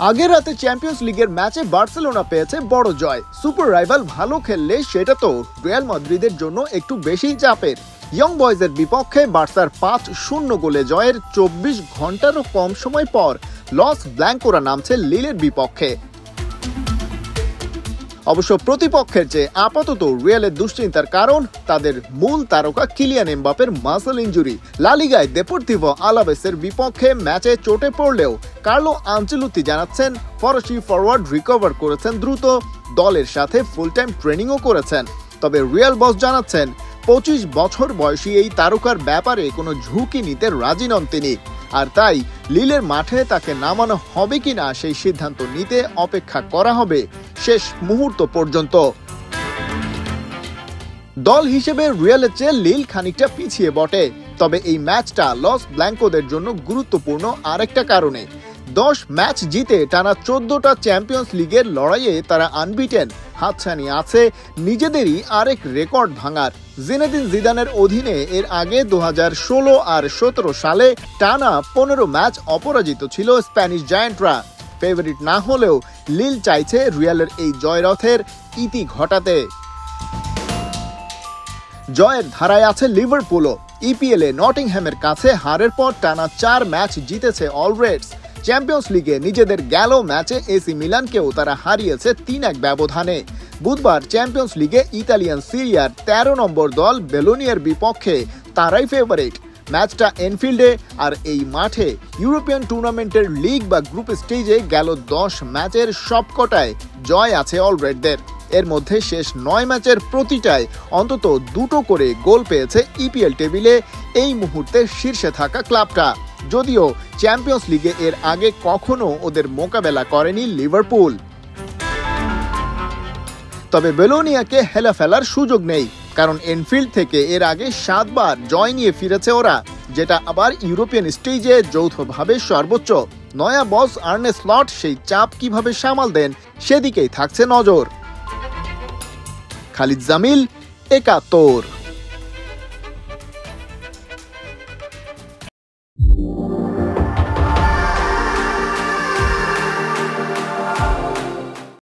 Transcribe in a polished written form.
আগের রাতে চ্যাম্পিয়ন্স লিগের ম্যাচে বার্সেলোনা পেয়েছে বড় জয়। সুপার রাইভাল ভালো খেললে সেটা তো রিয়াল মাদ্রিদের জন্য একটু বেশি চাপের। ইয়ং বয়েজের বিপক্ষে বার্সার 5-0 গোলে জয়ের 24 ঘন্টারও কম সময় পর লস ব্ল্যাঙ্কোরা নামছে লিলের বিপক্ষে। অবশ্য প্রতিপক্ষের চেয়ে আপাতত রিয়ালের দুশ্চিন্তার কারণ তাদের মূল তারকা কিলিয়ান এমবাপের মাসল ইনজুরি। লা লিগায় দেপোর্তিভো আলাভেসের বিপক্ষে ম্যাচে চোটে পড়লেও কার্লো আনচেলোত্তি জানাচ্ছেন ফরাসি ফরওয়ার্ড রিকভার করেছেন দ্রুত, দলের সাথে ফুল টাইম ট্রেনিংও করেছেন। তবে রিয়াল বস জানাচ্ছেন 25 বছর বয়সী এই তারকার ব্যাপারে কোনো ঝুঁকি নিতে রাজি নন তিনি, আর তাই লিলের মাঠে তাকে নামানো হবে কিনা সেই সিদ্ধান্ত নিতে অপেক্ষা করা হবে শেষ মুহূর্ত পর্যন্ত। দল হিসেবে রিয়ালের চেয়ে লিল খানিকটা পিছিয়ে বটে, তবে এই ম্যাচটা লস ব্ল্যাঙ্কোদের জন্য গুরুত্বপূর্ণ আরেকটা কারণে। 10 ম্যাচ জিতে টানা 14টা চ্যাম্পিয়ন্স লিগের লড়াইয়ে তারা আনবিটেন। হাতছানি আছে নিজেদেরই আরেক রেকর্ড ভাঙার। জিনেদিন জিদানের অধীনে এর আগে 2016 আর 17 সালে টানা 15 ম্যাচ অপরাজিত ছিল স্প্যানিশ জায়ান্টরা। ফেভারিট না হলেও লিল চাইছে রিয়ালের এই জয়রথের ইতি ঘটাতে। জয়ের ধারায় আছে লিভারপুলও। ইপিএলে নটিংহ্যামের কাছে হারের পর টানা 4 ম্যাচ জিতেছে অল রেডস। চ্যাম্পিয়ন্স লিগে নিজেদের গেল ম্যাচে এসি মিলানকেও তারা হারিয়েছে 3-1 ব্যবধানে। বুধবার চ্যাম্পিয়ন্স লিগে ইতালিয়ান সিরিয়ার 13 নম্বর দল বেলোনিয়ার বিপক্ষে তারাই ফেভারিট। ম্যাচটা এনফিল্ডে, আর এই মাঠে ইউরোপিয়ান টুর্নামেন্টের লিগ বা গ্রুপ স্টেজে গেল 10 ম্যাচের সবকটায় জয় আছে অলরেডদের। এর মধ্যে শেষ 9 ম্যাচের প্রতিটায় অন্তত 2টো করে গোল পেয়েছে ইপিএল টেবিলে এই মুহূর্তে শীর্ষে থাকা ক্লাবটা, যদিও চ্যাম্পিয়ন্স লিগে এর আগে কখনো ওদের মোকাবেলা করেনি লিভারপুল। তবে বেলোনিয়াকে হেলা ফেলার সুযোগ নেই, কারণ এনফিল্ড থেকে এর আগে 7 বার জয় নিয়ে ফিরেছে ওরা, যেটা আবার ইউরোপিয়ান স্টেজে যৌথভাবে সর্বোচ্চ। নয়া বস আর্নে স্লট সেই চাপ কিভাবে সামাল দেন সেদিকেই থাকছে নজর। খালিদ জামিল, একাত্তর।